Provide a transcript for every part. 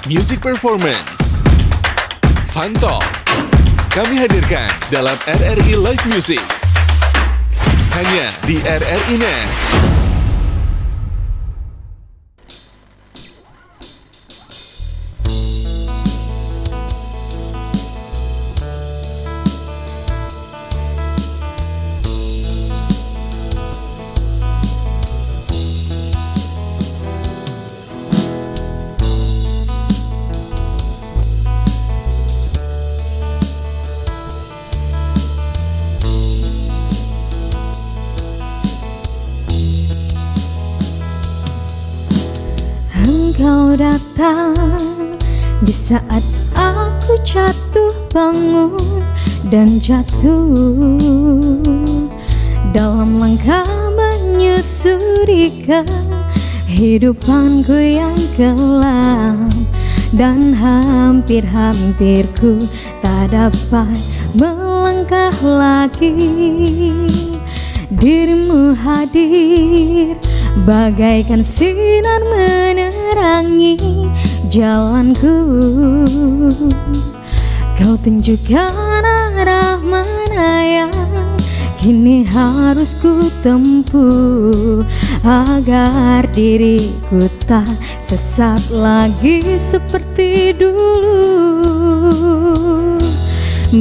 Music Performance Fun Talk kami hadirkan dalam RRI Live Music hanya di RRI Net. Engkau datang di saat aku jatuh bangun dan jatuh dalam langkah menyusuri kehidupanku yang kelam, dan hampir-hampir ku tak dapat melangkah lagi. Dirimu hadir bagaikan sinar menerangi jalanku. Kau tunjukkan arah mana yang kini harus ku tempuh, agar diriku tak sesat lagi seperti dulu.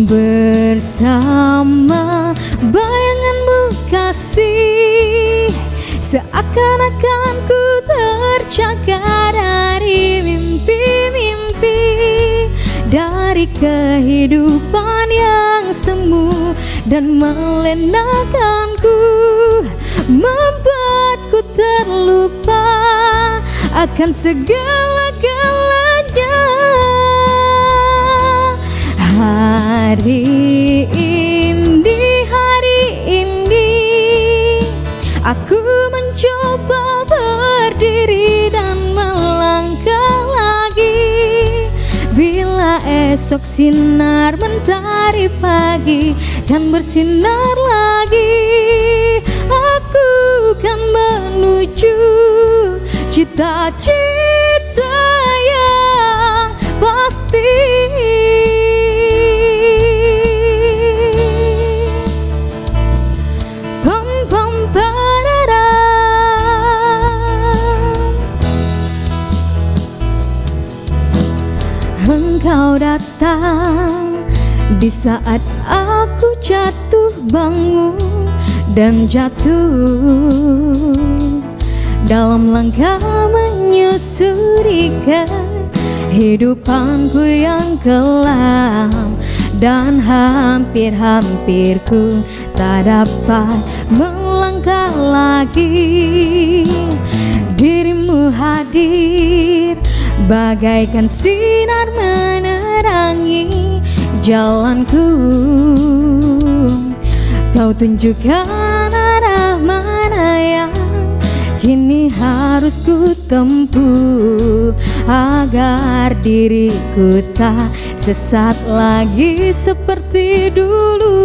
Bersama bayanganmu kasih, seakan-akan ku terjaga dari mimpi-mimpi, dari kehidupan yang semu dan melenakanku, membuatku terlupa akan segala-galanya. Hari ini aku mencoba berdiri dan melangkah lagi. Bila esok sinar mentari pagi dan bersinar lagi, aku kan menuju cita-cita yang pasti. Engkau datang di saat aku jatuh bangun dan jatuh dalam langkah menyusuri kehidupanku yang kelam, dan hampir-hampir ku tak dapat melangkah lagi. Dirimu hadir bagaikan sinar menerangi jalanku. Kau tunjukkan arah mana yang kini harus ku tempuh, agar diriku tak sesat lagi seperti dulu.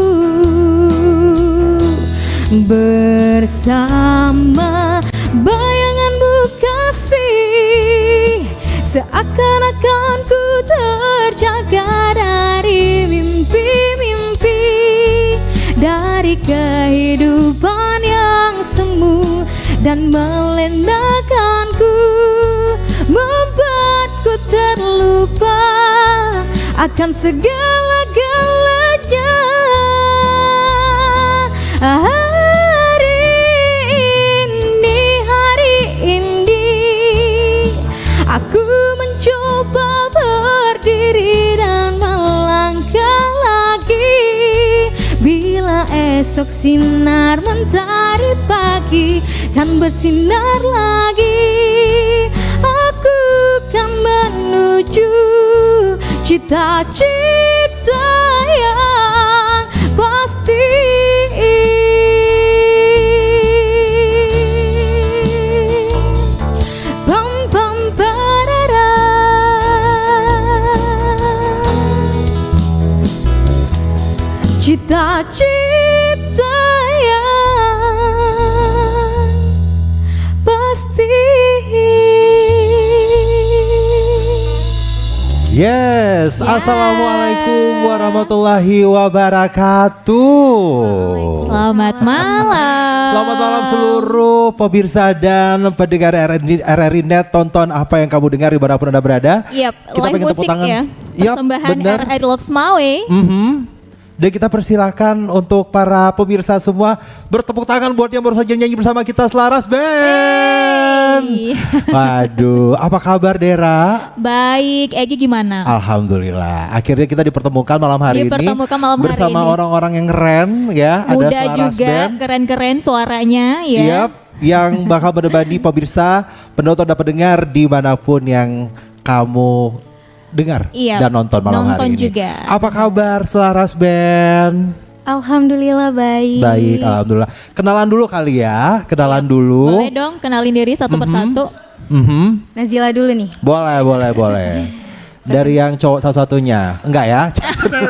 Bersama bayanganmu kasih, seakan-akan ku terjaga dari mimpi-mimpi, dari kehidupan yang semu dan melenakanku, membuatku terlupa akan segala-galanya. Hari ini aku mencoba berdiri dan melangkah lagi. Bila esok sinar mentari pagi kan bersinar lagi, aku kan menuju cita-cita yang pasti. Cita-cita yang pasti. Yes, Assalamualaikum warahmatullahi wabarakatuh. Selamat malam. Selamat malam seluruh pemirsa dan pendengar RRI Net. Tonton apa yang kamu dengar dimanapun Anda berada. Yap, Kita live pengen tepuk musik tangan. ya. Yap, Persembahan benar. RRI Loks Mawe. Dan kita persilakan untuk para pemirsa semua bertepuk tangan buat yang baru saja nyanyi bersama kita Selaras Band. Waduh, apa kabar Dera? Baik, Egi gimana? Alhamdulillah, akhirnya kita dipertemukan malam hari Dipertemukan malam hari bersama ini. orang-orang yang keren ya. Muda Ada Selaras juga, Band. keren-keren suaranya ya. Yap, yang bakal menemani pemirsa, penonton dan pendengar dimanapun yang kamu dengar Iya, dan nonton malam nonton hari ini. juga. Apa kabar Selaras Band? Alhamdulillah baik. Baik, alhamdulillah. Kenalan dulu kali ya, kenalan dulu. Boleh dong kenalin diri satu persatu. Nazila dulu nih. Boleh. Dari yang cowok satu-satunya, enggak ya?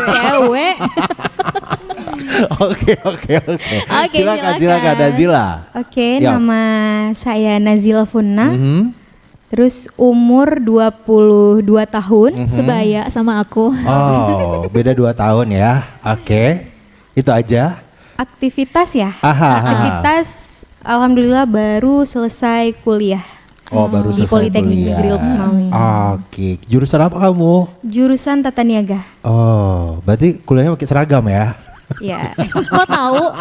Cewek. Oke. Oke, Silakan Nazila. Oke, Yap. nama saya Nazila Funna. Mhm. Terus umur 22 tahun. Sebaya sama aku. Oh, beda 2 tahun ya. Oke. Itu aja. Aktivitas ya? Aha. Aktivitas alhamdulillah baru selesai kuliah. Oh, baru Di selesai Politeknik kuliah. Negeri Loks Mawe. Oke, jurusan apa kamu? Jurusan Tata Niaga. Oh, berarti kuliahnya pakai seragam ya? Ya. Kok tahu?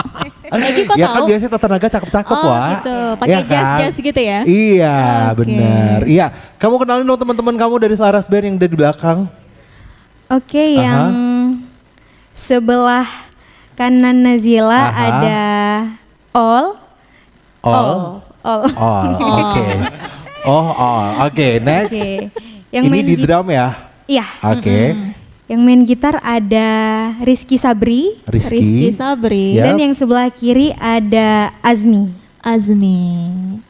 Egi kok Ya kan tahu? biasanya tata naga cakep-cakep Oh Wak. gitu, pakai Ya kan? jas-jas gitu ya? Iya, Oke. benar. Iya, kamu kenalin dong teman-teman kamu dari Selaras Band yang ada di belakang. Oke, yang sebelah kanan Nazila Aha. ada All. All. Oke. Oke, next. Oke. Yang Ini main di drum ya? Iya. Oke. Yang main gitar ada Rizky Sabri. Rizky Sabri. Ya. Dan yang sebelah kiri ada Azmi.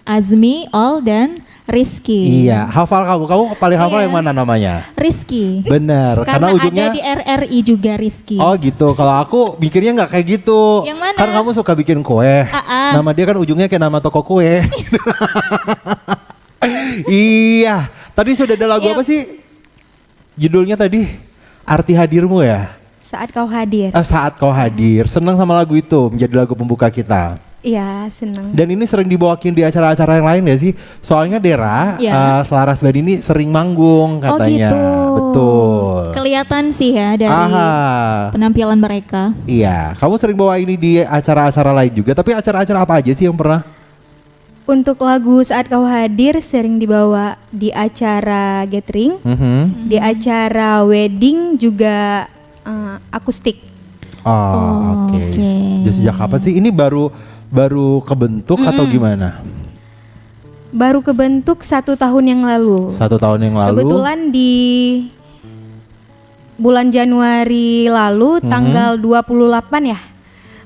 Azmi, All dan Rizky. Iya, hafal kamu paling hafal Iya. yang mana namanya? Rizky. Bener, karena ujungnya ada di RRI juga Rizky. Oh gitu, kalau aku mikirnya nggak kayak gitu. Yang mana? Kan kamu suka bikin kue. Nama dia kan ujungnya kayak nama toko kue. Iya, tadi sudah ada lagu Yap. apa sih? Judulnya tadi Arti Hadirmu ya? Saat kau hadir. Saat Kau Hadir. Senang sama lagu itu, menjadi lagu pembuka kita. Iya, senang. Dan ini sering dibawakin di acara-acara yang lain ya sih? Soalnya Dera, Ya. Selaras Band ini sering manggung Oh katanya. gitu. Betul. Kelihatan sih ya dari Aha. penampilan mereka. Iya, kamu sering bawa ini di acara-acara lain juga, tapi acara-acara apa aja sih yang pernah? Untuk lagu Saat Kau Hadir sering dibawa di acara gathering, di acara wedding juga akustik. Oh, oke. oke. Jadi sejak kapan sih? Ini baru kebentuk atau gimana? Baru kebentuk 1 tahun yang lalu. 1 tahun yang lalu. Kebetulan di bulan Januari lalu tanggal 28 ya,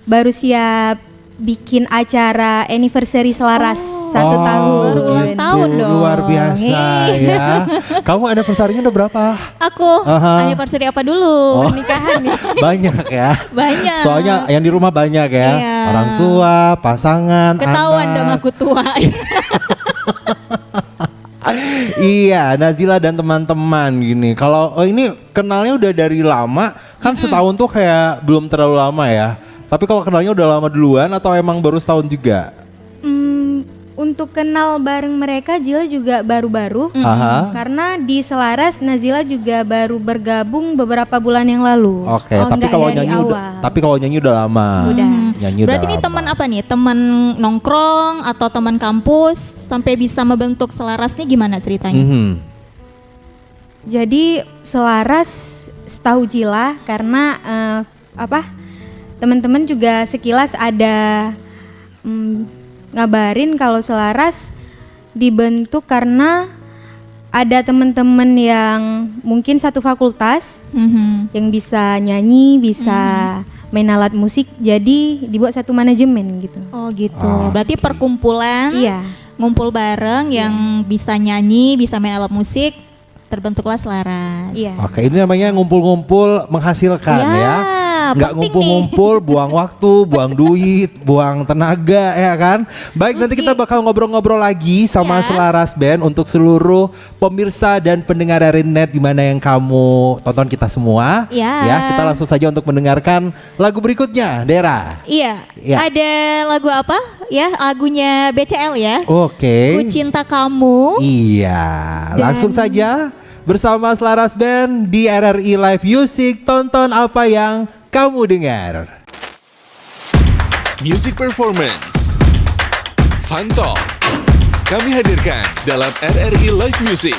baru siap bikin acara anniversary Selaras 1 tahun. Baru ulang tahun dong. Luar biasa ya. Kamu anniversary-nya udah berapa? Aku Aha. anniversary apa dulu? Pernikahan ya. Banyak ya. Banyak. Soalnya yang di rumah banyak ya. Iya. Orang tua, pasangan, Ketahuan anak. dong aku tua. Iya, Nazila dan teman-teman gini. Kalau ini kenalnya udah dari lama, kan setahun tuh kayak belum terlalu lama ya. Tapi kalau kenalnya udah lama duluan atau emang baru setahun juga? Untuk kenal bareng mereka Jila juga baru-baru. Aha. Karena di Selaras Nazila juga baru bergabung beberapa bulan yang lalu. Oke, Oh, tapi enggak kalau dari nyanyi awal. nyanyi udah lama. Udah. Nyanyi Berarti udah ini lama. teman apa nih? Teman nongkrong atau teman kampus sampai bisa membentuk Selaras nih gimana ceritanya? Jadi Selaras setahu Jila karena teman-teman juga sekilas ada ngabarin kalau Selaras dibentuk karena ada teman-teman yang mungkin satu fakultas yang bisa nyanyi, bisa main alat musik, jadi dibuat satu manajemen gitu. Oh gitu. Berarti perkumpulan Iya. ngumpul bareng yang bisa nyanyi, bisa main alat musik, terbentuklah Selaras. Iya. Oke, ini namanya ngumpul-ngumpul menghasilkan ya. Nggak penting ngumpul-ngumpul, buang waktu, buang duit, buang tenaga ya kan. Baik, nanti kita bakal ngobrol-ngobrol lagi sama Ya. Selaras Band untuk seluruh pemirsa dan pendengar RRI.net di mana yang kamu tonton kita semua. Ya. Ya, kita langsung saja untuk mendengarkan lagu berikutnya, Dera. Iya, Ya. ada lagu apa? Ya, lagunya BCL ya. Oke. Ku Cinta Kamu. Iya, Dan- langsung saja bersama Selaras Band di RRI Live Music. Tonton apa yang kamu dengar. Music Performance Fun Talk kami hadirkan dalam RRI Live Music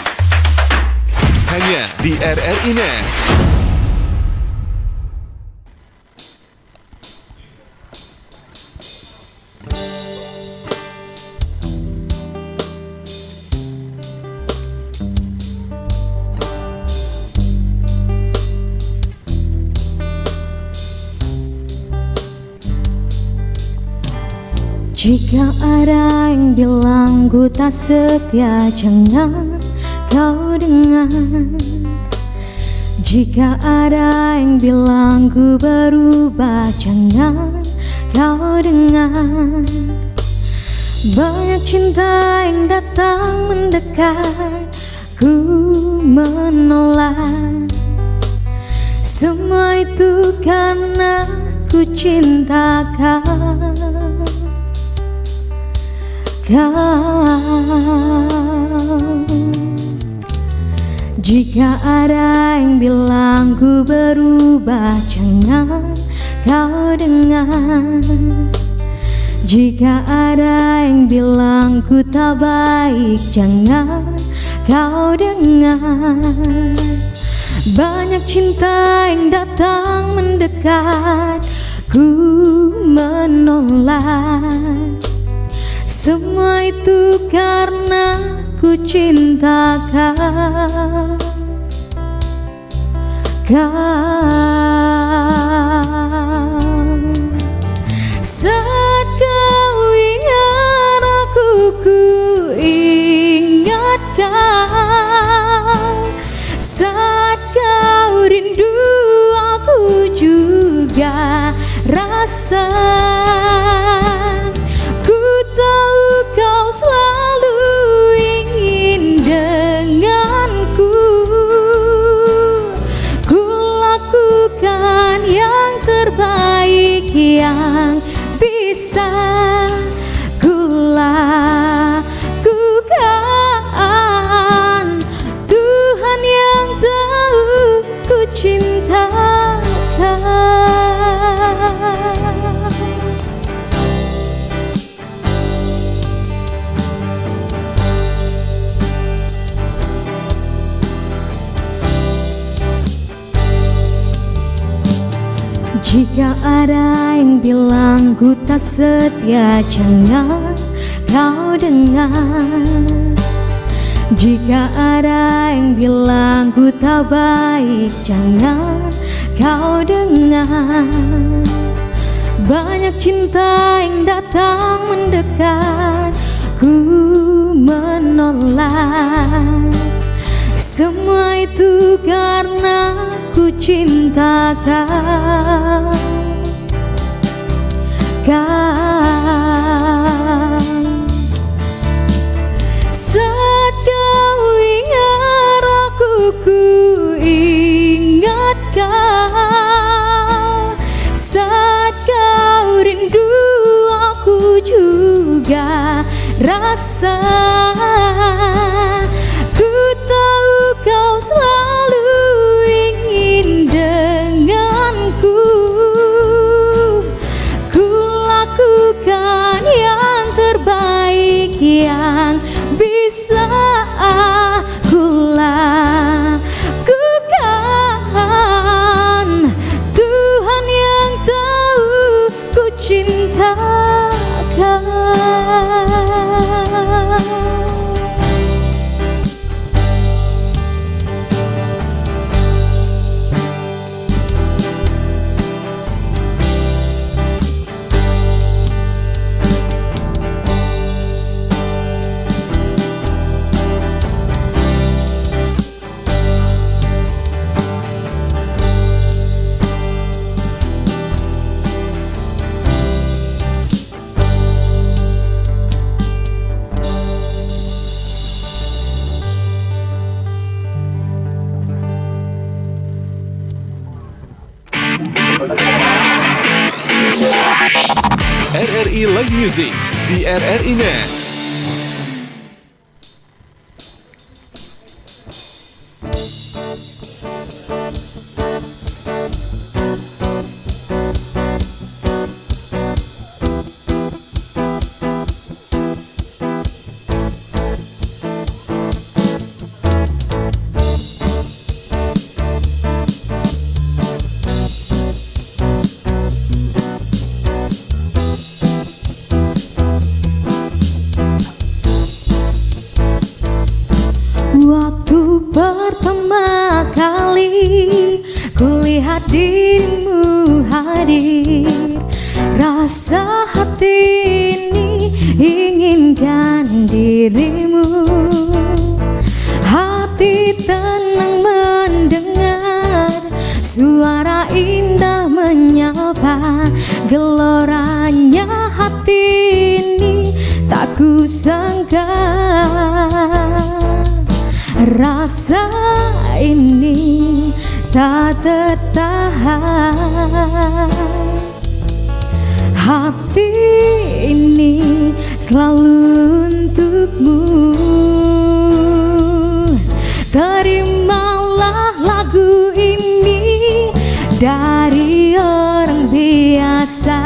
hanya di RRI Net. Jika ada yang bilang ku tak setia, jangan kau dengar. Jika ada yang bilang ku berubah, jangan kau dengar. Banyak cinta yang datang mendekat, ku menolak. Semua itu karena ku cintakan kau. Jika ada yang bilang ku berubah, jangan kau dengar. Jika ada yang bilang ku tak baik, jangan kau dengar. Banyak cinta yang datang mendekat, ku menolak. Semua itu karena ku cintakan kau. Saat kau ingat aku, ku ingat kau. Saat kau rindu, aku juga rasa. Kau selalu ingin denganku. Ku lakukan yang terbaik yang bisa ku lakukan. Tuhan yang tahu ku cintakan. Jika ada yang bilang ku tak setia, jangan kau dengar. Jika ada yang bilang ku tak baik, jangan kau dengar. Banyak cinta yang datang mendekat, ku menolak. Semua itu karena ku cintakan kau. Saat kau ingat aku, ku ingat kau. Saat kau rindu, aku juga rasa. Kau selalu ingin denganku. Ku lakukan yang terbaik yang bisa ku lakukan. Tuhan yang tahu ku cintakan. RRI Live Music di RRI Net. Waktu pertama kali kulihat dirimu hadir, rasa hati ini inginkan dirimu. Hati tenang mendengar suara indah menyapa, geloranya hati ini tak kusangka. Rasa ini tak tertahan, hati ini selalu untukmu. Terimalah lagu ini dari orang biasa,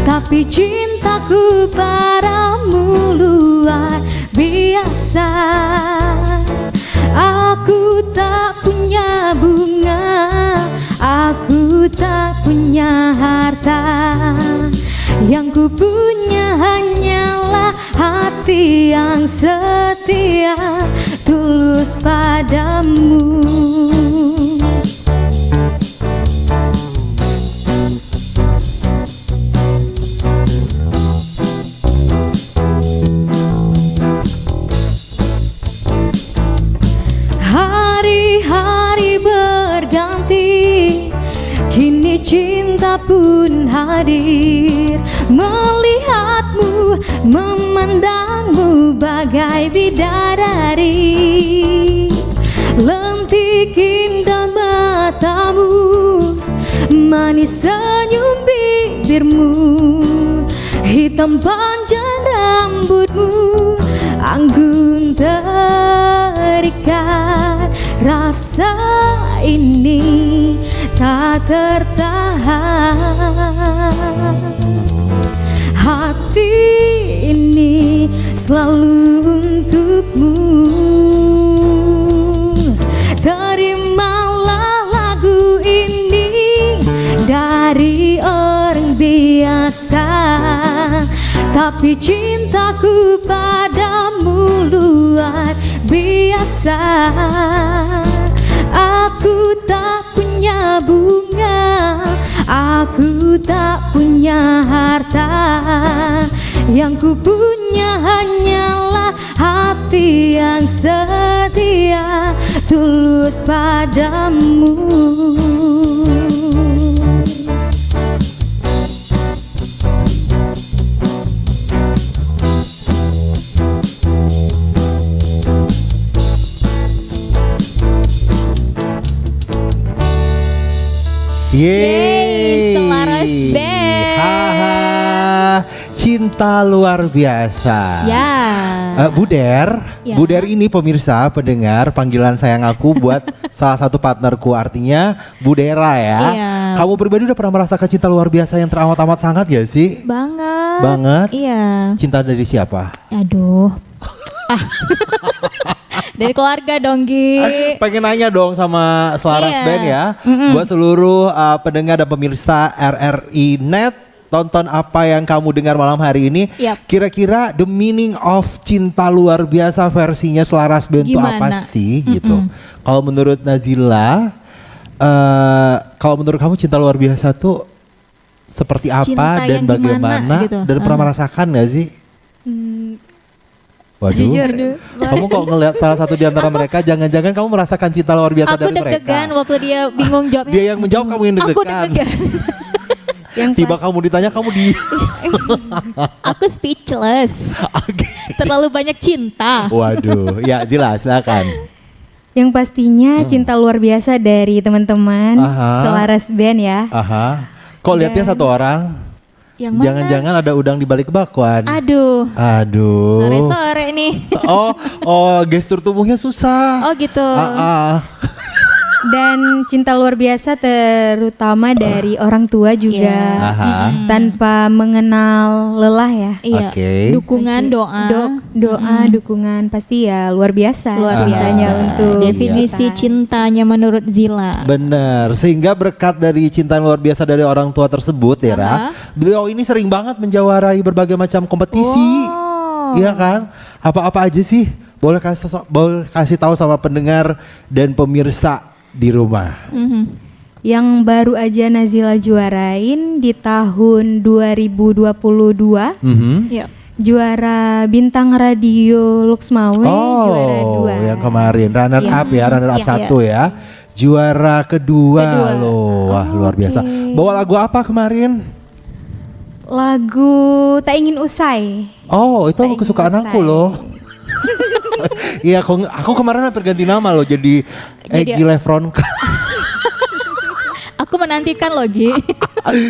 tapi cintaku padamu luar biasa. Aku tak punya bunga, aku tak punya harta, yang ku punya hanyalah hati yang setia, tulus padamu. Hari-hari berganti, kini cinta pun hadir. Melihatmu, memandangmu bagai bidadari. Lentik indah matamu, manis senyum bibirmu, hitam panjang rambutmu, anggun terikat. Rasa ini tak tertahan, hati ini selalu untukmu. Terimalah lagu ini dari orang biasa, tapi cintaku padamu luar biasa. Aku tak punya bunga, aku tak punya harta, yang ku punya hanyalah hati yang setia, tulus padamu. Yeay, Selaras Band. Haha, cinta luar biasa. Ya. Buder, Ya. Buder ini pemirsa pendengar panggilan sayang aku buat salah satu partnerku, artinya Budera ya. Iya. Kamu pribadi udah pernah merasakan cinta luar biasa yang teramat-amat sangat gak sih? Banget. Banget? Iya. Cinta dari siapa? Aduh. Dari keluarga dong, Gi. Pengen nanya dong sama Selaras Iya. Band ya. Buat seluruh pendengar dan pemirsa RRI Net, tonton apa yang kamu dengar malam hari ini. Yap. Kira-kira the meaning of cinta luar biasa versinya Selaras Band itu apa Gimana? sih gitu. Kalau menurut Nazila, kalau menurut kamu cinta luar biasa tuh seperti apa Cinta dan yang gimana bagaimana gitu. dan pernah merasakan gak sih? Waduh, Jujur. kamu kok ngeliat salah satu di antara mereka, jangan-jangan kamu merasakan cinta luar biasa Aku dari mereka. deg-degan waktu dia bingung jawabnya. Dia yang menjawab, kamu yang Aku deg-degan. deg-degan. Yang Tiba pas- kamu ditanya, kamu di. Aku speechless. Terlalu banyak cinta. Waduh, ya Zila silakan. Yang pastinya cinta luar biasa dari teman-teman Aha. selaras band ya. Aha. Kok lihatnya satu orang? Yang mana? Jangan-jangan ada udang di balik bakwan. Aduh. Aduh. Sore-sore nih. Oh, gestur tubuhnya susah. Oh gitu. Dan cinta luar biasa terutama dari orang tua juga. Iya. Aha. Tanpa mengenal lelah ya. Iya. Oke. Dukungan, doa. Doa, dukungan pasti ya luar biasa. Luar Cintanya biasa. untuk Definisi kita. cintanya menurut Zila. Bener, sehingga berkat dari cinta yang luar biasa dari orang tua tersebut ya, Ra, beliau ini sering banget menjawarai berbagai macam kompetisi. Wow. Iya kan? Apa-apa aja sih? Boleh kasih tahu sama pendengar dan pemirsa di rumah. Yang baru aja Nazila juarain di tahun 2022. Iya. Juara bintang radio Luxmawe, juara 2. Yang kemarin runner Iya. up ya, runner up Iya. 1 ya. Juara kedua loh, wah luar biasa. Bawa lagu apa kemarin? Lagu Tak Ingin Usai. Oh, itu Tak Ingin kesukaan Usai. aku loh. Iya, aku kemarin hampir ganti nama loh jadi Egy Lefron. Aku menantikan loh, Gi.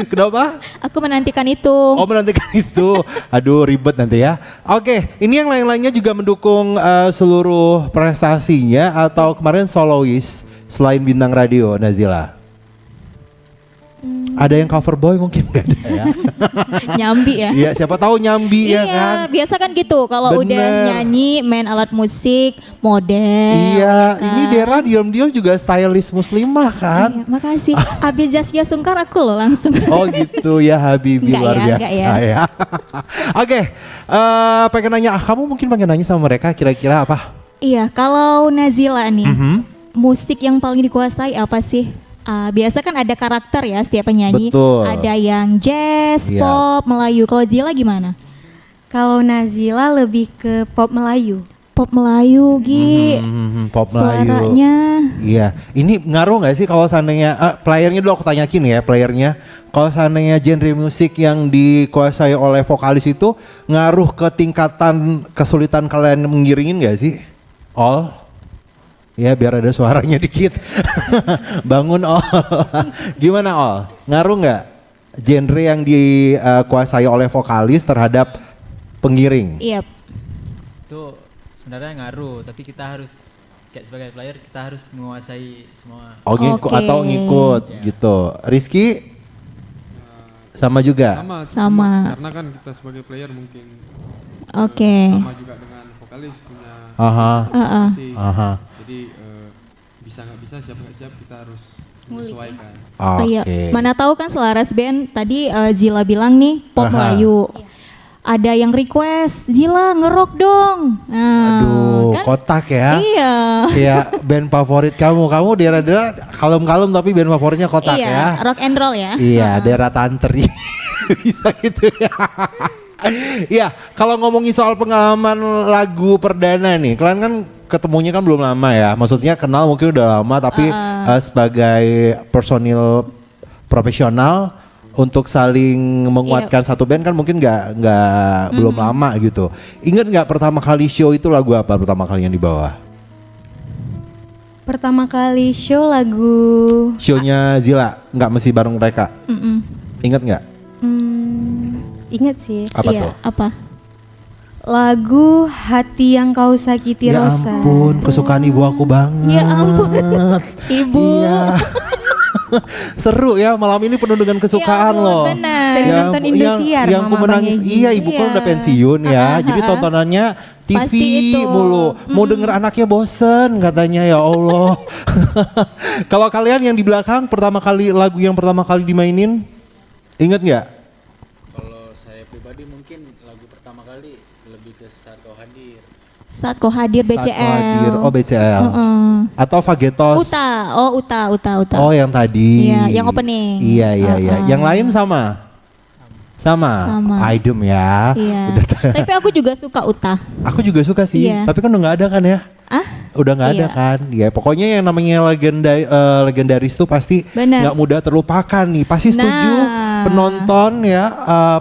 Kenapa? Aku menantikan itu. Oh, menantikan itu. Aduh, ribet nanti ya. Oke, ini yang lain-lainnya juga mendukung seluruh prestasinya atau kemarin solois selain bintang radio, Nazila? Ada yang cover boy mungkin gak ada ya? Nyambi ya. Iya, siapa tahu nyambi ya kan? Biasa kan gitu. Kalau udah Bener. nyanyi, main alat musik, model. Iya, kan? ini Dera diam-diam juga stylist muslimah kan? Iya, makasih. Abis Zaskia Sungkar aku loh langsung. Oh gitu ya Habibi, Enggak luar ya, biasa enggak ya. ya. Oke, pengen nanya, kamu mungkin pengen nanya sama mereka kira-kira apa? Iya, kalau Nazila nih, Mhm. musik yang paling dikuasai apa sih? Biasa kan ada karakter ya setiap penyanyi. Betul. Ada yang jazz, Iya. pop, Melayu. Kalau Zila gimana? Kalau Nazila lebih ke pop Melayu. Pop Melayu, Gi. Pop Melayu. Suaranya. Iya, ini ngaruh nggak sih kalau seandainya playernya dulu aku tanyakin ya playernya, kalau seandainya genre musik yang dikuasai oleh vokalis itu ngaruh ke tingkatan kesulitan kalian mengiringin nggak sih? All? Ya biar ada suaranya dikit. Bangun All. Gimana All? Ngaruh nggak genre yang dikuasai oleh vokalis terhadap pengiring? Iya. Itu sebenarnya ngaruh, tapi kita harus kayak sebagai player kita harus menguasai semua. Oh ngikut Oke. atau ngikut gitu. Rizky sama juga. Sama. Karena kan kita sebagai player mungkin Oke. sama juga dengan vokalis punya Aha. musik. Aha. Jadi bisa nggak bisa, siap nggak siap kita harus menyesuaikan. Oke. Iya. Mana tahu kan selaras band tadi Zila bilang nih pop Aha. Melayu. Ada yang request, Zila ngerok dong. Nah, Aduh, kan? kotak ya. Iya. Kayak band favorit kamu. Kamu daerah-daerah kalem-kalem tapi band favoritnya kotak Iya, ya. rock and roll ya. Iya, daerah tantri. Bisa gitu ya. Iya, kalau ngomongin soal pengalaman lagu perdana nih, kalian kan ketemunya kan belum lama ya. Maksudnya kenal mungkin udah lama tapi sebagai personil profesional untuk saling menguatkan satu band kan mungkin nggak belum lama gitu. Ingat nggak pertama kali show itu lagu apa pertama kali yang dibawa? Pertama kali show lagu Shownya Zila nggak mesti bareng mereka. Ingat nggak? ingat sih. Apa Iya, tuh? apa? Lagu Hati Yang Kau Sakiti Ya Rosa. ampun, kesukaan ibu aku banget. Ya ampun. Ibu. Iya. Seru ya, malam ini penuh dengan kesukaan Ya ampun, loh. benar. Sering nonton Indosiar, yang ku Mama menangis, Bang Egy. iya ibu kan Iya. udah pensiun ya, jadi tontonannya TV Pasti itu. mulu. Mau denger anaknya bosen katanya, ya Allah. Kalau kalian yang di belakang pertama kali lagu yang pertama kali dimainin, inget nggak? Kalau saya pribadi mungkin lagu pertama kali lebih ke Saat Kau Hadir. Saat kau hadir Saat BCL. Kau Hadir. Oh BCL. Atau Fagetos. Uta. Oh yang tadi. Iya, yang opening. Iya. Yang lain sama? Sama. Idem ya. Iya. Udah Tapi aku juga suka Uta. aku juga suka sih. Iya. Tapi kan udah nggak ada kan ya? Udah nggak ada Iya. kan? Ya pokoknya yang namanya legendaris tuh pasti Bener. nggak mudah terlupakan nih. Pasti setuju. Nah. penonton ya,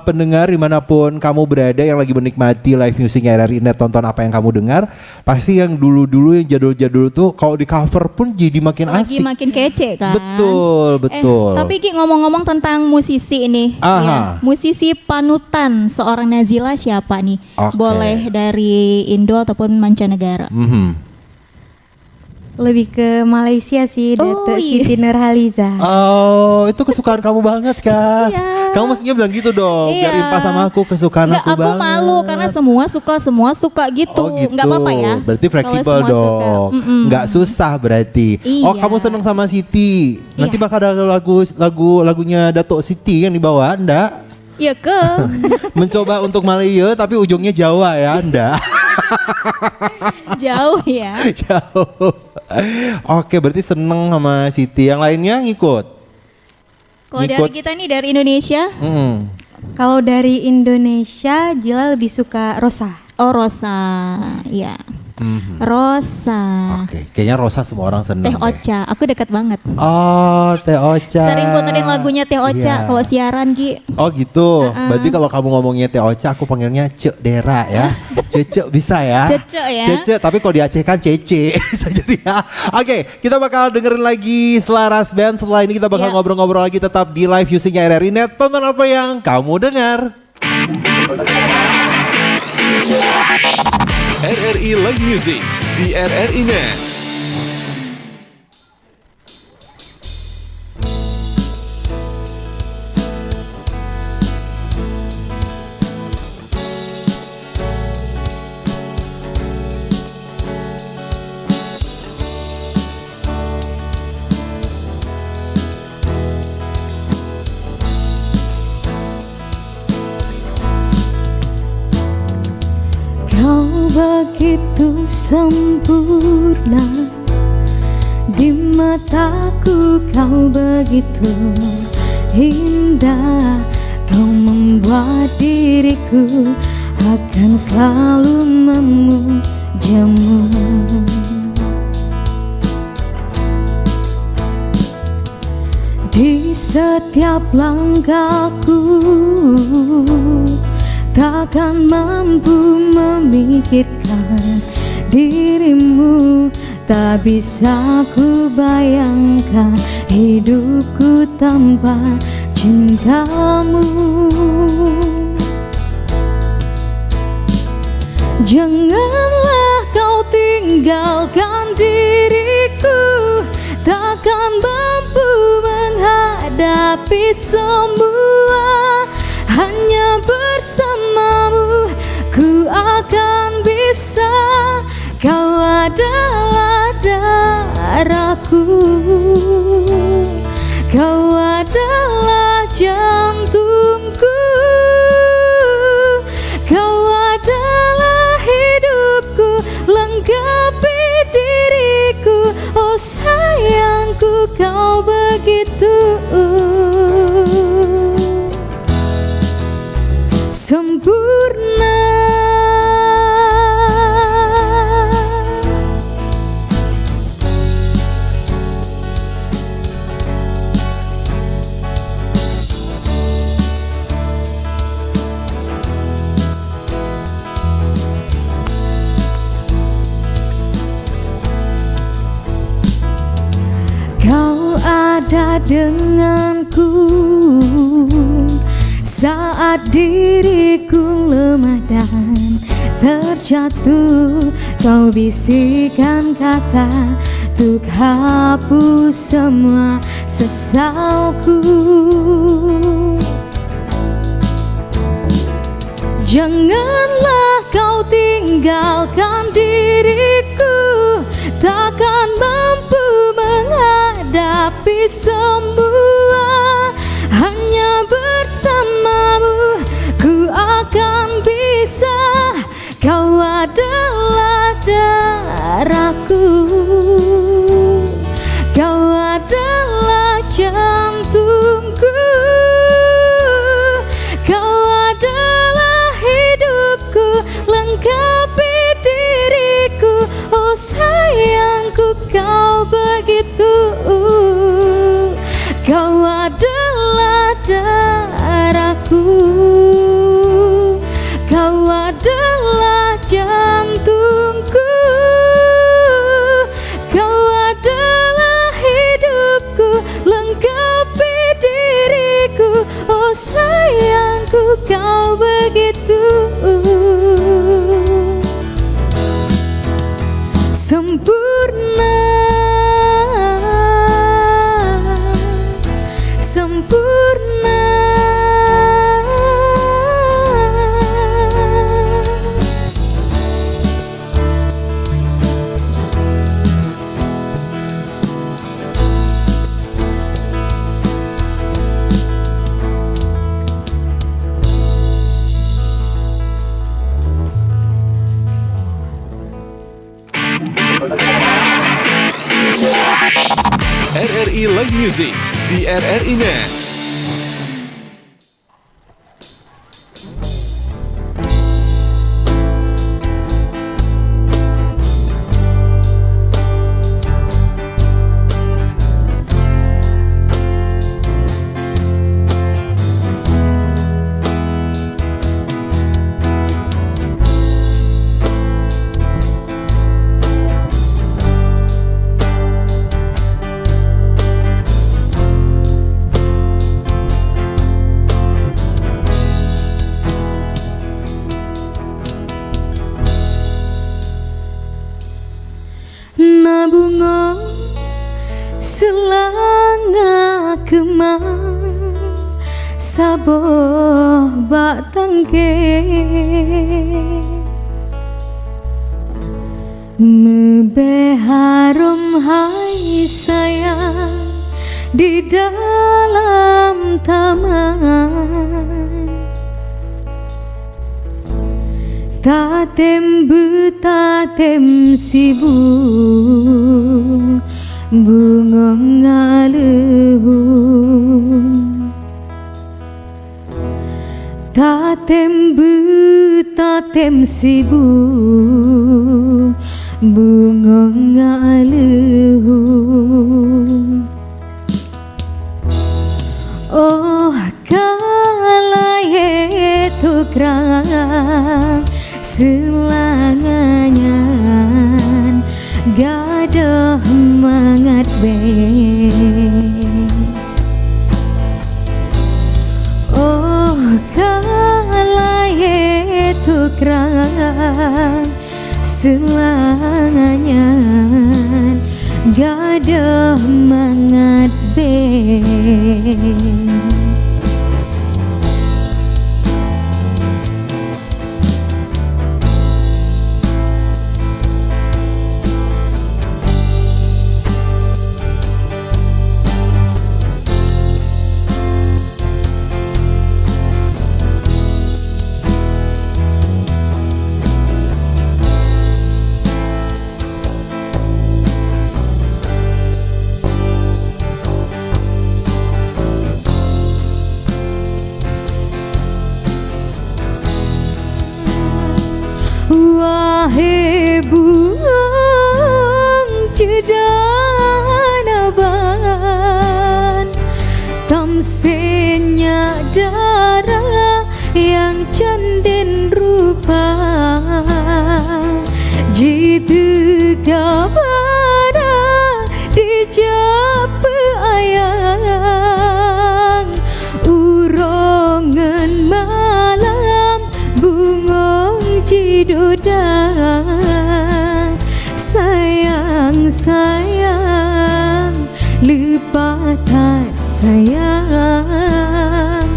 pendengar dimanapun kamu berada yang lagi menikmati live musicnya RRI Net, tonton apa yang kamu dengar, pasti yang dulu-dulu yang jadul-jadul tuh kalau di cover pun jadi makin Lagi asik. makin kece kan. Betul. Tapi Ki ngomong-ngomong tentang musisi ini, Aha. ya, musisi panutan seorang Nazila siapa nih? Oke. Boleh dari Indo ataupun mancanegara. Mhm. Lebih ke Malaysia sih, Datuk iya. Siti Nurhaliza. Oh, itu kesukaan kamu banget kan? Iya. Kamu mestinya bilang gitu dong, biar Iya. impas sama aku, kesukaan Nggak, aku aku banget. malu karena semua suka gitu. Oh gitu. Nggak apa-apa ya. Berarti kalau fleksibel semua suka. dong. Mm-mm. Nggak susah berarti. Oh, Iya. kamu seneng sama Siti. Nanti Iya. bakal ada lagunya Datuk Siti yang dibawa, Anda. Iya ke. Mencoba untuk Malaya tapi ujungnya Jawa ya, Anda. Jauh ya. Jauh. Oke, berarti seneng sama Siti. Yang lainnya ngikut. Kalau dari Ngikut. kita nih dari Indonesia, Kalau dari Indonesia, Jila lebih suka Rosa. oh Rosa, ya. Rosa. Oke, kayaknya Rosa semua orang seneng. Teh deh. Ocha, aku dekat banget. Oh, Teh Ocha. Sering puterin lagunya Teh Ocha Iya. kalau siaran Ki. Oh gitu. Berarti kalau kamu ngomongnya Teh Ocha, aku panggilnya Cek Dera ya. Cece bisa ya. Cece ya. Cece, tapi kalau di Aceh kan Cece. Bisa jadi ya. Oke, kita bakal dengerin lagi Selaras Band. Setelah ini kita bakal Iya. ngobrol-ngobrol lagi tetap di live musicnya RRI Net. Tonton apa yang kamu dengar. RRI Live Music di RRI Net. Kau begitu sempurna, di mataku kau begitu indah. Kau membuat diriku akan selalu memujamu. Di setiap langkahku takkan mampu memikirkan dirimu. Tak bisa ku bayangkan hidupku tanpa cintamu. Janganlah kau tinggalkan diriku, takkan mampu menghadapi semua. Hanya bersamamu ku akan bisa. Kau adalah darahku, kau adalah jantungku, kau adalah hidupku, lengkapi diriku. Oh sayangku, kau begitu sempurna. Kau ada denganku saat diriku lemah dan terjatuh. Kau bisikan kata untuk hapus semua sesalku. Janganlah kau tinggalkan diriku, takkan mampu menghadapi semua. Hanya bersamamu ku akan bisa. Kau adalah darahku, kau adalah jantungku, kau adalah hidupku, lengkapi diriku. Oh sayangku, kau begitu, sempurna, sempurna. RRI Live Music di RRI Net. Bunga selanga kemang saboh bak tangke mebe harum hai sayang di dalam taman. Tatem betatem sibu bunga ngaluh. Tatem betatem sibu bunga ngaluh. Oh kalaye tukrang selanganya gadah mangat be. Oh kalaye tukrang selanganya gadah mangat be. Wahai buang cedana ban tamsenya darah yang canden rupa jitu kabara dijap ayang urongan malam bungong cidodang. Sayang sayang lupa tak sayang.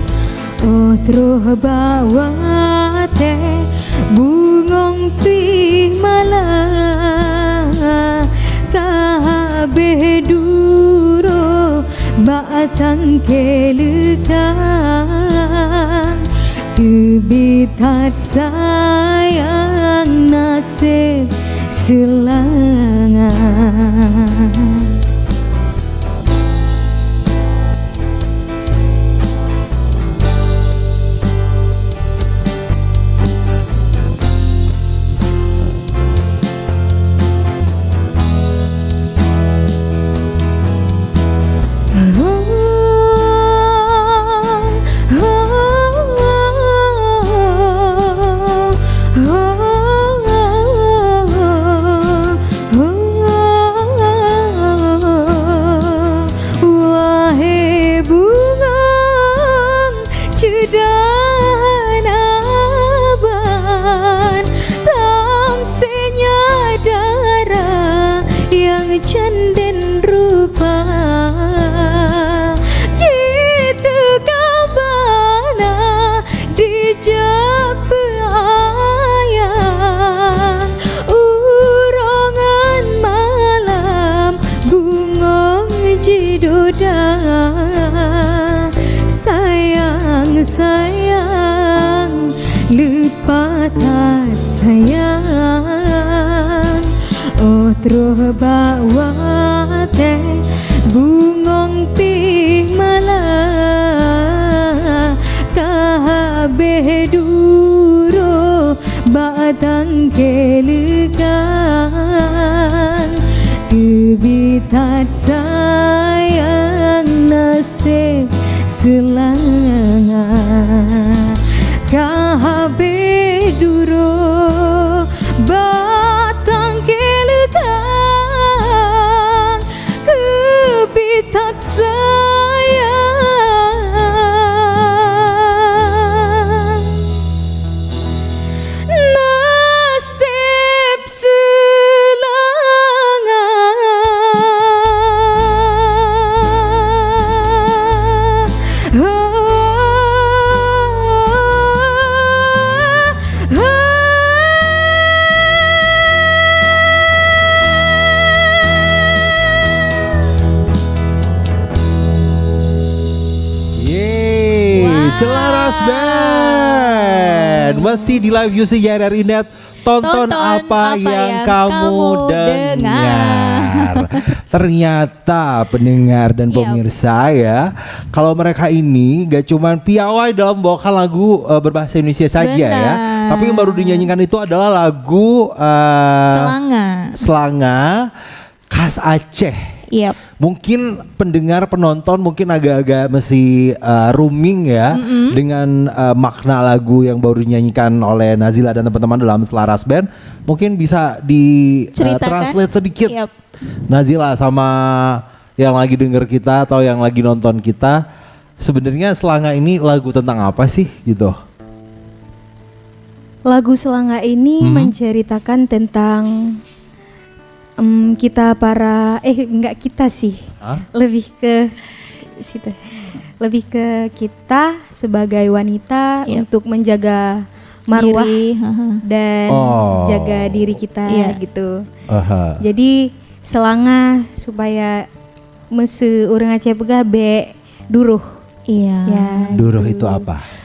Oh teruh bawa teh bungong pi malah kabeh duro batang kelekang. Kebitat sayang nasib selangan. cenden rupa jitu kabana dijap ayang urongan malam bungong jiduda sayang sayang lupa tak sayang oh truh bawa teh bungong pih malah kahabeh duro batang kelekan kebitat sayang nasib selanga kahabeh duro batang kelekan kebitat sayang nasib selanga Yeay, Selaras Band masih di live music RRI Net. Tonton apa yang kamu dengar. Ternyata pendengar dan pemirsa ya, kalau mereka ini gak cuman piawai dalam membawakan lagu berbahasa Indonesia saja ya, tapi yang baru dinyanyikan itu adalah lagu Selanga khas Aceh. Yep. Mungkin pendengar penonton mungkin agak-agak masih rooming ya dengan makna lagu yang baru dinyanyikan oleh Nazila dan teman-teman dalam Selaras Band. Mungkin bisa di translate sedikit. Yep. Nazila sama yang lagi denger kita atau yang lagi nonton kita, sebenarnya Selanga ini lagu tentang apa sih gitu? Lagu Selanga ini menceritakan tentang kita para enggak kita sih. Lebih ke situ. Lebih ke kita sebagai wanita untuk menjaga marwah dan jaga diri kita gitu. Jadi selanga supaya mese urang Aceh pega be duruh. Iya. Ya. Duruh itu apa?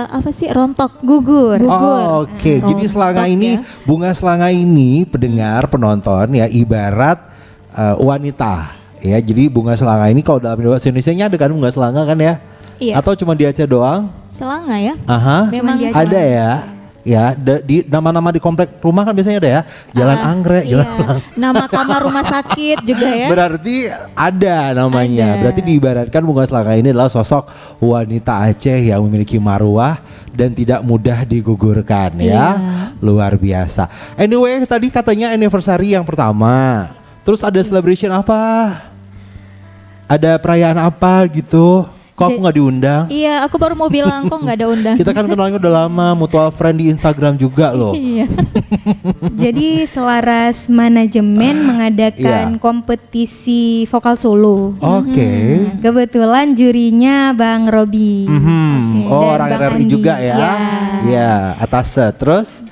Apa sih rontok Gugur. Oh, oke. Jadi selanga ini, bunga selanga ini pendengar penonton ya ibarat wanita ya. Jadi bunga selanga ini kalau dalam bahasa Indonesianya ada kan bunga selanga kan ya? Iya. Atau cuma di Aceh doang? Selanga ya? Aha. Memang Ada ya. Ya, di nama-nama di komplek rumah kan biasanya ada ya. Jalan Anggrek, Jalan Pelang. Nama kamar rumah sakit juga ya. Berarti ada namanya. Ada. Berarti diibaratkan bunga selanga ini adalah sosok wanita Aceh yang memiliki marwah dan tidak mudah digugurkan ya. Luar biasa. Anyway, tadi katanya anniversary yang pertama. Terus ada celebration apa? Ada perayaan apa gitu? Kok aku nggak diundang? Iya, aku baru mau bilang kok nggak ada undang. Kita kan kenalnya udah lama, mutual friend di Instagram juga loh. Iya. Jadi Selaras Manajemen mengadakan kompetisi vokal solo. Oke. Kebetulan jurinya Bang Robi. Oh, Dan orang Bang RRI Andi. juga ya. Ya. Ya, atas terus.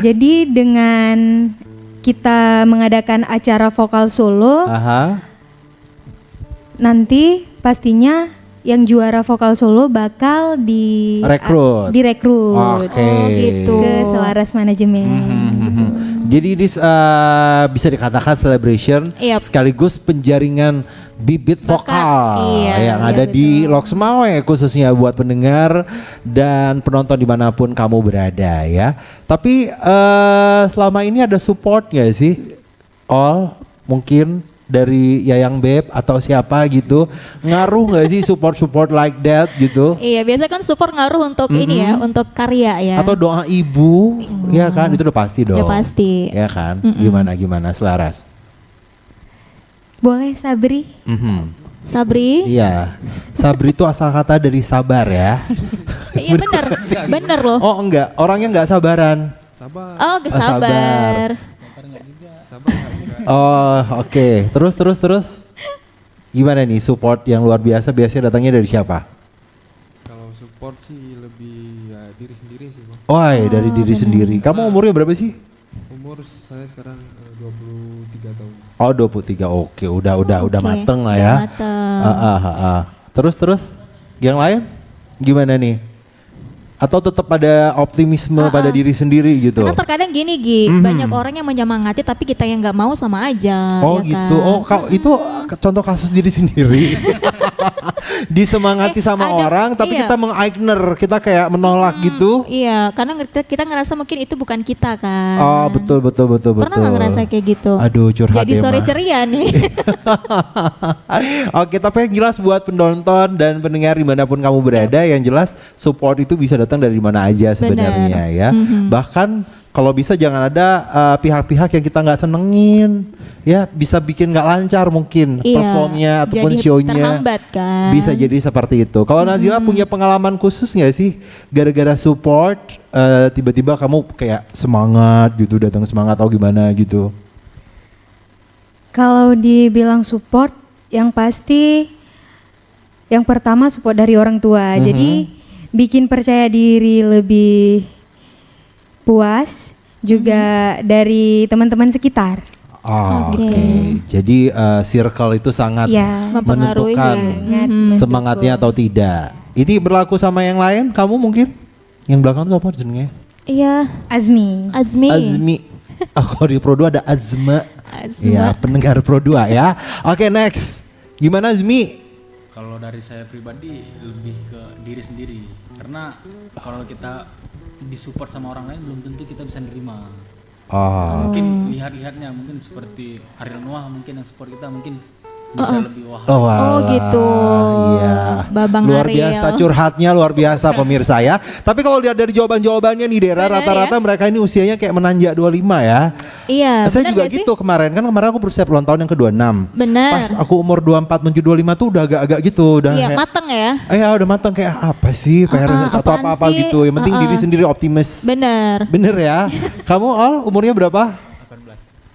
Jadi dengan kita mengadakan acara vokal solo, nanti pastinya yang juara vokal solo bakal direkrut Oke. Oh, gitu. ke Selaras Manajemen. Jadi ini bisa dikatakan celebration sekaligus penjaringan bibit vokal yang ada di Lok Semawe khususnya buat pendengar dan penonton dimanapun kamu berada ya. Tapi selama ini ada support gak sih? Mungkin dari Yayang Beb atau siapa gitu, ngaruh nggak sih support like that gitu? Iya, biasa kan support ngaruh untuk ini ya, untuk karya ya. Atau doa ibu, ya kan itu udah pasti dong. Udah pasti. Ya kan, gimana Selaras? Boleh Sabri? Sabri? Iya, Sabri itu asal kata dari sabar ya. Iya bener loh. Oh enggak, orangnya enggak sabaran. Sabar. Oh, sabar. sabar enggak. Oh, oke. Terus. Gimana nih support yang luar biasa biasanya datangnya dari siapa? Kalau support sih lebih ya diri sendiri sih Bang. Oh, dari diri sendiri. Kamu umurnya berapa sih? Umur saya sekarang 23 tahun. Oh, 23. Oke, udah Oke, mateng lah udah ya. mateng. Terus. Yang lain? Gimana nih? Atau tetap ada optimisme pada diri sendiri gitu? Karena terkadang gini banyak orang yang menyemangati tapi kita yang nggak mau sama aja. Oh ya gitu. kan? Oh, kalau itu contoh kasus diri sendiri. Disemangati sama ada- orang tapi iya. kita meng-ignore, kita kayak menolak gitu. Iya, karena kita ngerasa mungkin itu bukan kita kan. Oh, betul. Pernah nggak ngerasa kayak gitu? Aduh, curhat Jadi ya, sore Ma. ceria nih. Oke, tapi yang jelas buat penonton dan pendengar dimanapun kamu berada, yang jelas support itu bisa datang dari mana aja sebenarnya ya. Bahkan kalau bisa jangan ada pihak-pihak yang kita nggak senengin, ya bisa bikin nggak lancar mungkin Iya, performnya ataupun jadi show-nya. terhambat kan. Bisa jadi seperti itu. Kalau Nazila punya pengalaman khusus nggak sih gara-gara support tiba-tiba kamu kayak semangat gitu, datang semangat atau gimana gitu? Kalau dibilang support, yang pasti yang pertama support dari orang tua. Jadi bikin percaya diri lebih puas juga dari teman-teman sekitar. Oh, Oke. Oke. Jadi circle itu sangat Ya, Mempengaruhi menentukan sangat semangatnya atau tidak. Ini berlaku sama yang lain? Kamu mungkin? Yang belakang tuh apa jenengnya? Iya, Azmi. Azmi. Azmi. Oh, kalau di Pro 2 ada Azma. Azma. Ya, pendengar Pro 2 ya. Oke, next. Gimana Azmi? Kalau dari saya pribadi lebih ke diri sendiri, karena kalau kita disupport sama orang lain belum tentu kita bisa nerima. Oh, Mungkin lihat-lihatnya mungkin seperti Ariel Noah mungkin yang support kita mungkin bisa lebih wah. oh, Oh, gitu. Iya. Babang luar Ariel. biasa curhatnya, luar biasa pemirsa ya. Tapi kalau lihat dari jawaban-jawabannya nih Dera, Benar rata-rata mereka ini usianya kayak menanjak 25 ya. Iya, Saya benar juga nggak sih? gitu kemarin aku bersiap ulang tahun yang ke-26. Benar. Pas aku umur 24 menuju 25 tuh udah agak-agak gitu, udah Iya, kayak, mateng ya. udah matang kayak apa sih PR atau apaan apa-apa sih? gitu. Yang penting diri sendiri optimis. Bener. Bener ya. Kamu Al umurnya berapa?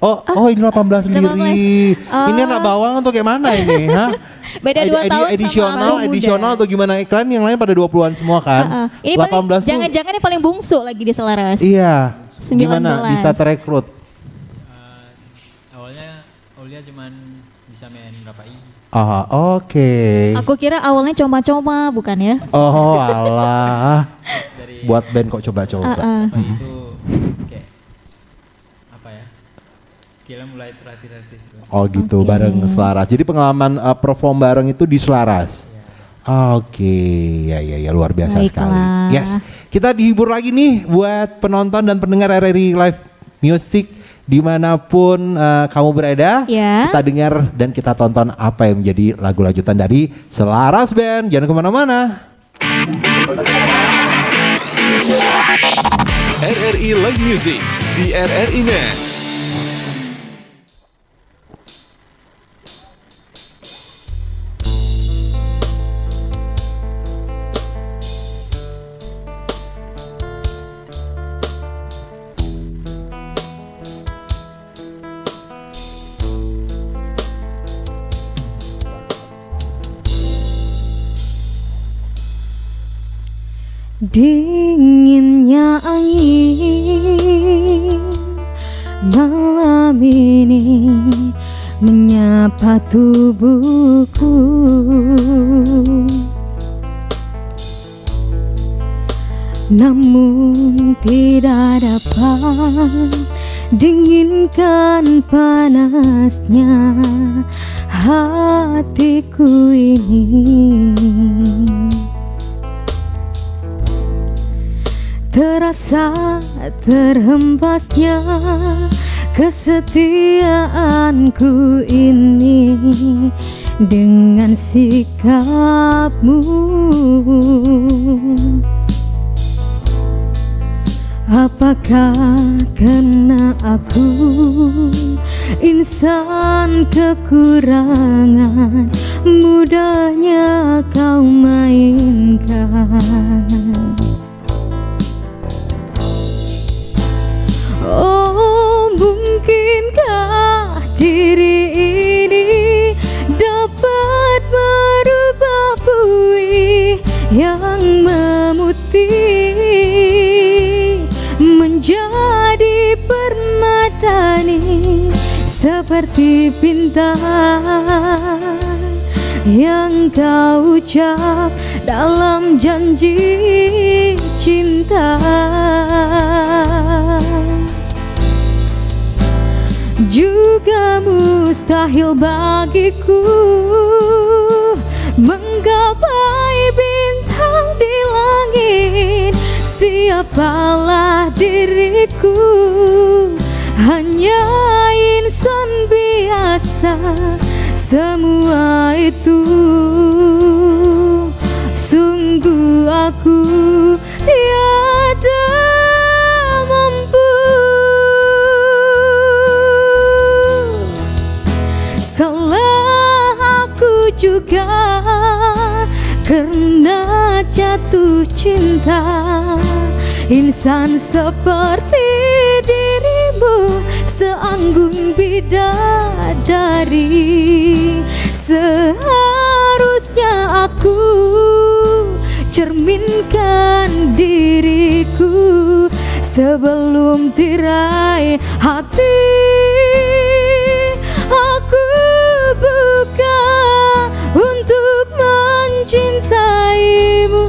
18. Oh ini 18 sendiri. 18. Ini anak bawang atau kayak mana ini? Hah? Beda 2 tahun sama Edisional atau gimana? Iklan yang lain pada 20-an semua kan? Ini 18 paling, tuh. jangan-jangan yang paling bungsu lagi di Selaras. Iya. 19. Gimana bisa terekrut? Awalnya Aulia cuman bisa main berapa i. Oke. Aku kira awalnya coma-coma bukan ya? Oh alah. Dari Buat band kok coba-coba. apa itu kayak apa ya? Skillnya mulai terlatih-latih terus. Oh gitu, Oke. bareng Selaras. Jadi pengalaman perform bareng itu di Selaras. Oke, ya luar biasa Baiklah. sekali. Yes, kita dihibur lagi nih buat penonton dan pendengar RRI Live Music dimanapun kamu berada. Ya. Kita dengar dan kita tonton apa yang menjadi lagu lanjutan dari Selaras Band. Jangan kemana-mana. RRI Live Music di RRI Net. Dinginnya angin malam ini menyapa tubuhku, namun tidak dapat dinginkan panasnya hatiku ini. Terasa terhempasnya kesetiaanku ini dengan sikapmu. Apakah karena aku insan kekurangan, mudahnya kau mainkan? Oh, mungkinkah diri ini dapat merubah bui yang memutih menjadi permadani seperti bintang yang kau ucap dalam janji cinta. Juga mustahil bagiku menggapai bintang di langit. Siapalah diriku, hanya insan biasa. Semua itu sungguh aku tiada mampu. Salah aku juga karena jatuh cinta. Insan seperti dirimu seanggun bidadari. Seharusnya aku cerminkan diriku sebelum tirai hati. Aku buka untuk mencintaimu.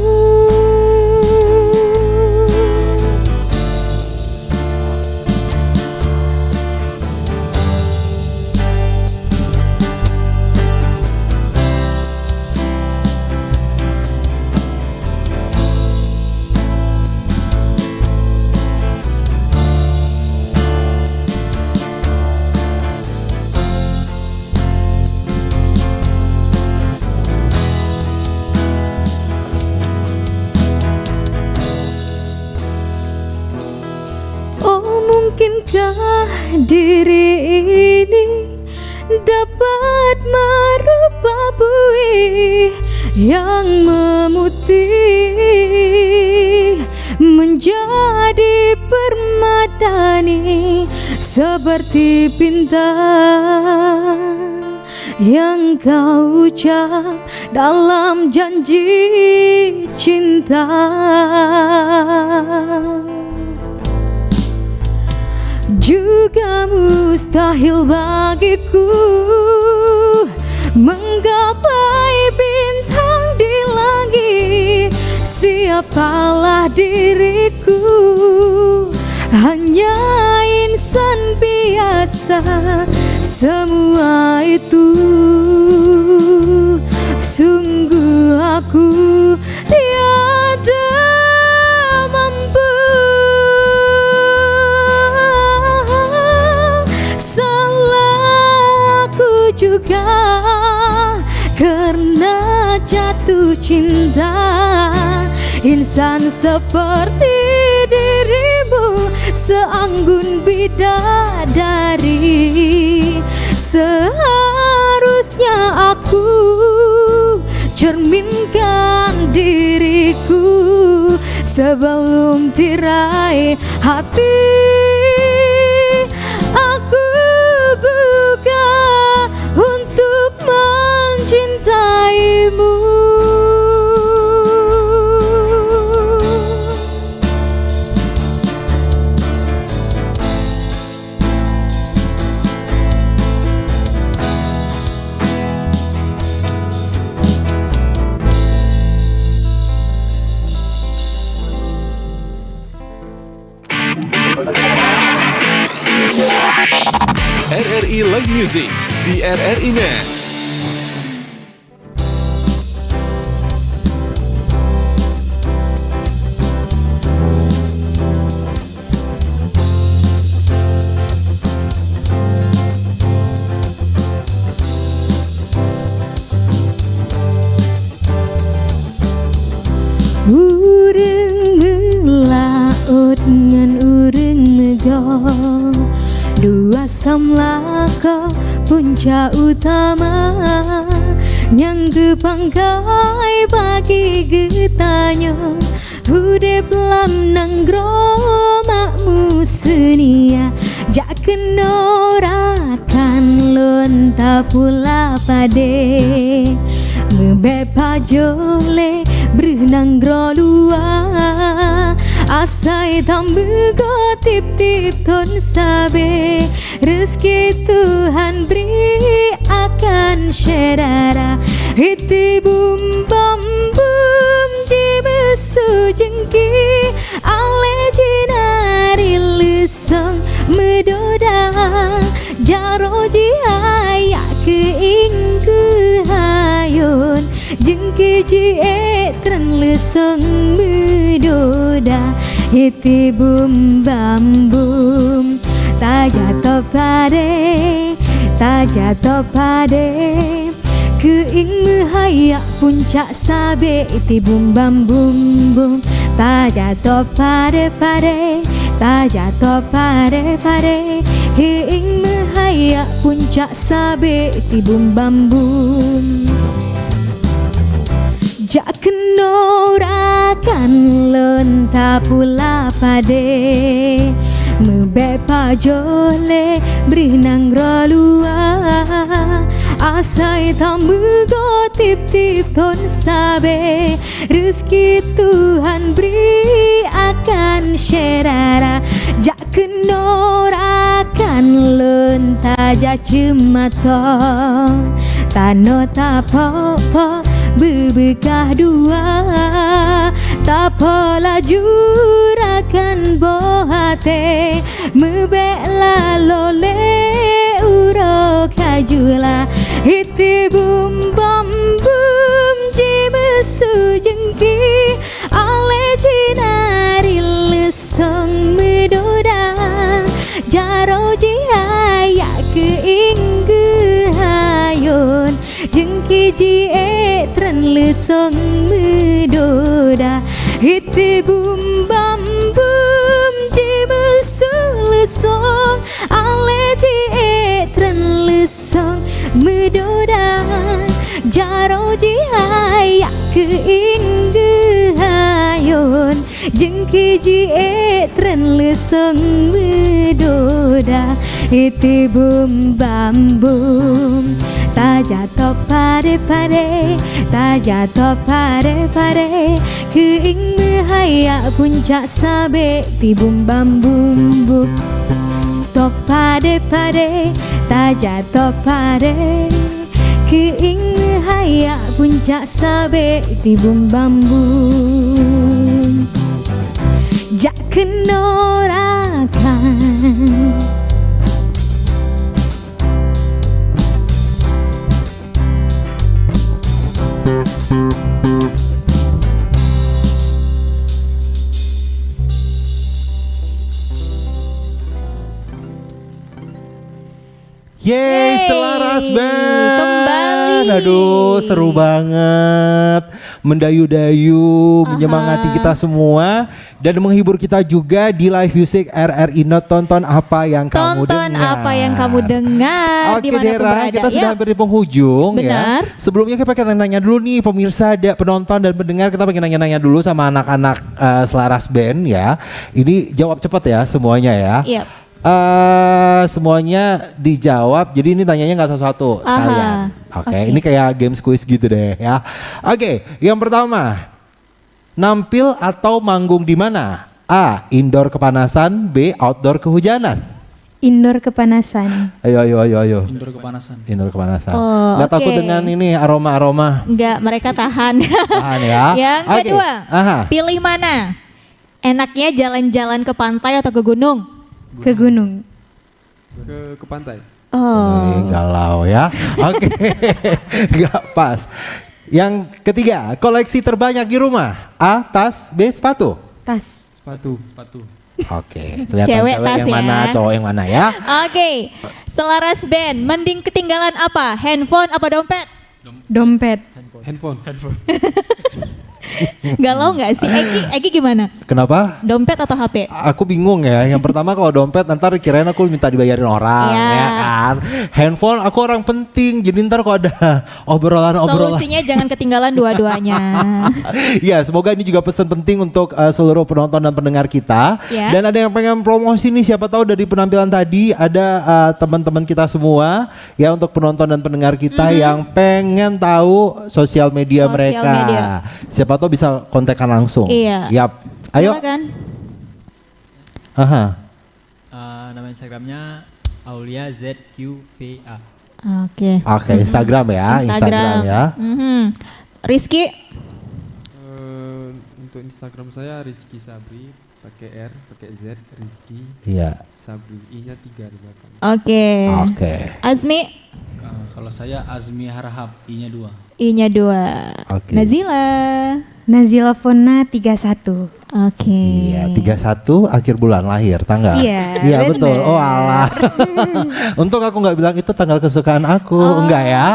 Mungkinkah diri ini dapat merubah bui yang memutih menjadi permadani seperti bintang yang kau ucap dalam janji cinta. Juga mustahil bagiku menggapai bintang di langit. Siapalah diriku, hanya insan biasa. Semua itu sungguh aku tiada mampu. Juga karena jatuh cinta. Insan seperti dirimu seanggun bidadari. Seharusnya aku cerminkan diriku sebelum tirai hati. Aku buka untuk mencintaimu. RRI Live Music di RRI Net. Urang ngelaut ngan urang negor, dua samlaka puncak utama yang gepangkai bagi getanya. Hudep lam nanggromakmu senia jak kenorakan tak pula pade Membepa jole berenang grolua Asai tambu tip-tip ton sabe Rezeki Tuhan beri akan syedara Hiti bum bam bum jimesu jengki Ale jinari lesong medoda Jaro jihaya keing kehayun Jengki jietren lesong medoda Hiti bum bam bum Tak jatuh pade Keing mehaya puncak sabe Iti bum bam bum bum Tak jatuh pade Tak jatuh pade Keing mehaya puncak sabe Iti bum bam bum Jak kenorakan lonta pula pade Membepa jole berenang rolua Asai tamu tip-tip ton sabe Rezeki Tuhan beri akan syedara Jak kenorakan lonta jak cemata Tano tapopo bebekah dua Tapo lajurakan bohate Mebeklah lole uro kajula Hiti bum bam bum jimesu jengki Ale jinari lesong medoda Jaro jihaya keing kehayun Jengki jietren lesong medoda Hiti bum bam bum jimesu lesong Ale jietren lesong medoda Jaro jihaya keing kehayun Jengki jietren lesong medoda Hiti bum bam bum Tak jatuh pade Tak jatuh pade Keing mehaya puncak sabe Ti bum bam bum bum Tok pade Tak jatuh pade Keing mehaya puncak sabe Ti bum bam bum Jak kenorakan Yeay, Selaras Band kembali. Aduh, seru banget. Mendayu-dayu, menyemangati kita semua dan menghibur kita juga di live music RRI Not. Tonton apa yang kamu dengar. Tonton apa yang kamu dengar. Oke dimanapun Dera, berada. kita sudah Ya. hampir di penghujung. Benar. Ya. Sebelumnya kita pengen nanya dulu nih pemirsa, penonton dan pendengar, kita pengen nanya-nanya dulu sama anak-anak Selaras Band ya. Ini jawab cepat ya semuanya ya. Iya. Semuanya dijawab, jadi ini tanyanya nggak satu-satu sekalian. Oke, ini kayak games quiz gitu deh ya. Oke, yang pertama, nampil atau manggung di mana? A. Indoor kepanasan, B. Outdoor kehujanan. Indoor kepanasan. Ayo. Indoor kepanasan. Indoor kepanasan. Oh, Nggak takut oke. dengan ini aroma-aroma? Enggak, mereka tahan. Tahan ya. Yang Oke. kedua, Aha. pilih mana? Enaknya jalan-jalan ke pantai atau ke gunung? Ke gunung. Ke pantai. Oh, Galau ya. Oke. Nggak pas. Yang ketiga, koleksi terbanyak di rumah. A. Tas, B. Sepatu. Tas. Sepatu. Oke, kelihatan Cewek cewek tas yang ya. mana, cowok yang mana ya. Oke. Selaras Band, mending ketinggalan apa? Handphone apa dompet? Dompet. Handphone. Galau nggak sih? Egi gimana? Kenapa? Dompet atau HP? Aku bingung ya. Yang pertama kalau dompet ntar kirain aku minta dibayarin orang, Iya. ya kan. Handphone aku orang penting. Jadi ntar kalau ada obrolan-obrolan. Solusinya jangan ketinggalan dua-duanya. Ya, semoga ini juga pesan penting untuk seluruh penonton dan pendengar kita. Ya. Dan ada yang pengen promosi nih, siapa tahu dari penampilan tadi ada teman-teman kita semua ya, untuk penonton dan pendengar kita yang pengen tahu sosial media Sosial mereka. media. Siapa tahu bisa kontakkan langsung. Iya. Yap. Ayo. Silakan. Aha. Nama Instagramnya Aulia ZQVA. Oke. Oke, Instagram ya, Instagram ya. Rizky, Untuk Instagram saya Rizky Sabri, pakai R, pakai Z, Rizky Iya. Sabri, I-nya 3 di belakang. oke. Oke. Azmi, Kalau saya Azmi Harahap, I-nya 2. I-nya 2. Oke. Nazila. Nazila Fona 31. Oke. Iya, 31 akhir bulan lahir tanggal. Iya, Iya bener. betul. Oh alah. Untung aku nggak bilang itu tanggal kesukaan aku, enggak ya.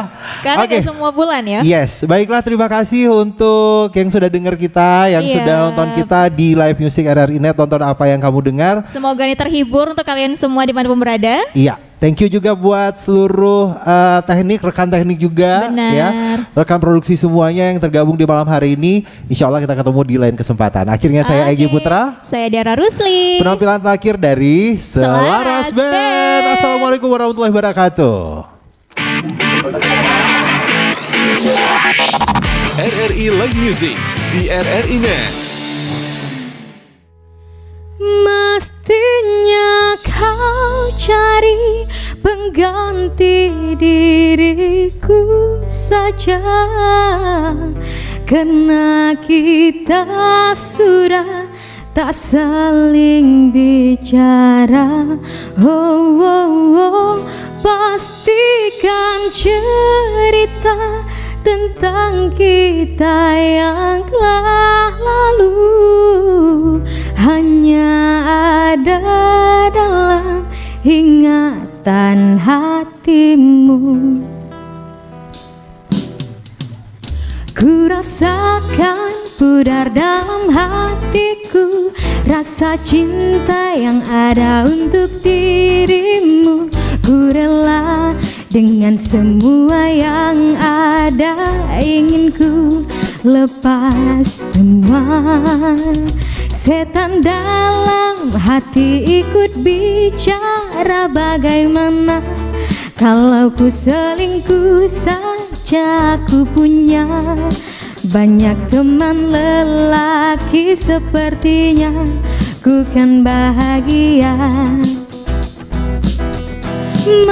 Karena Oke. nggak semua bulan ya. Yes, baiklah, terima kasih untuk yang sudah dengar kita, yang Iya. sudah nonton kita di live music RRI Net. Tonton apa yang kamu dengar. Semoga ini terhibur untuk kalian semua dimanapun berada. Iya, thank you juga buat seluruh teknik, rekan teknik juga. Benar. Ya, rekan produksi semuanya yang tergabung di malam hari ini. Insya Allah kita ketemu di lain kesempatan. Akhirnya saya Oke. Egy Putra. Saya Dara Rusli. Penampilan terakhir dari Selaras Selaras Band. Band. Assalamualaikum warahmatullahi wabarakatuh. RRI Live Music di RRI Net. Mestinya kau cari pengganti diriku saja, karena kita sudah tak saling bicara. Oh, oh, oh. Pastikan cerita tentang kita yang telah lalu hanya ada dalam ingatan hatimu. Ku rasakan pudar dalam hatiku rasa cinta yang ada untuk dirimu. Ku rela dengan semua yang ada, ingin ku lepas semua. Setan dalam hati ikut bicara, bagaimana kalau ku selingkuh saja. Ku punya banyak teman lelaki, sepertinya ku kan bahagia.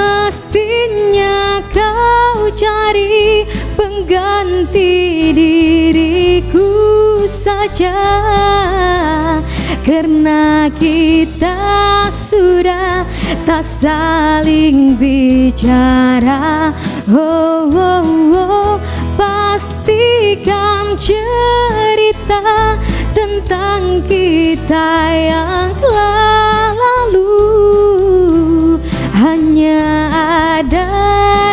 Mestinya kau cari pengganti diriku saja, karena kita sudah tak saling bicara. Oh, oh, oh. Pastikan cerita tentang kita yang telah lalu hanya ada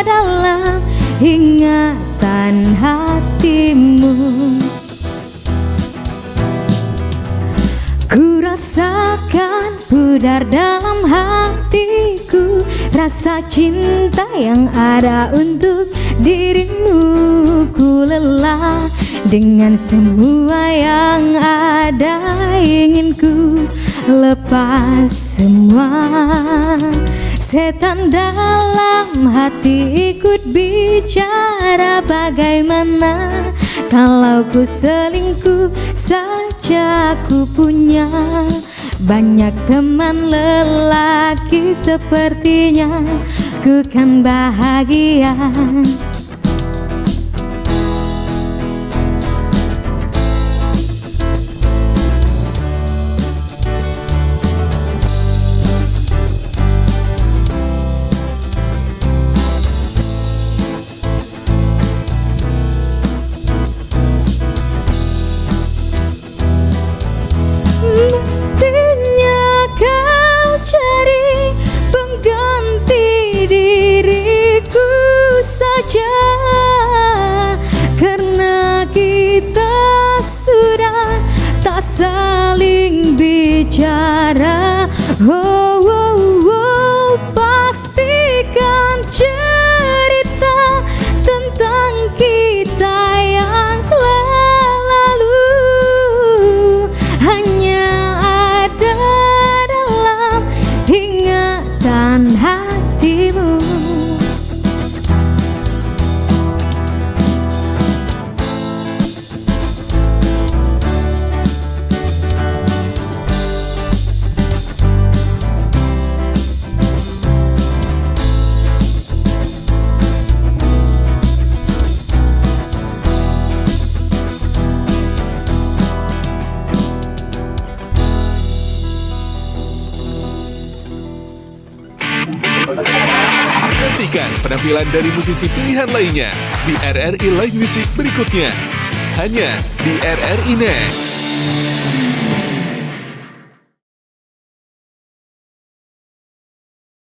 dalam ingatan hatimu. Ku rasakan pudar dalam hatiku rasa cinta yang ada untuk dirimu. Ku lelah dengan semua yang ada, ingin ku lepas semua. Setan dalam hati ikut bicara, bagaimana kalau ku selingkuh saja. Ku punya banyak teman lelaki, sepertinya ku kan bahagia. Mestinya kau cari pengganti diriku saja, Nantikan penampilan dari musisi pilihan lainnya di RRI Live Music berikutnya. Hanya di RRI Net.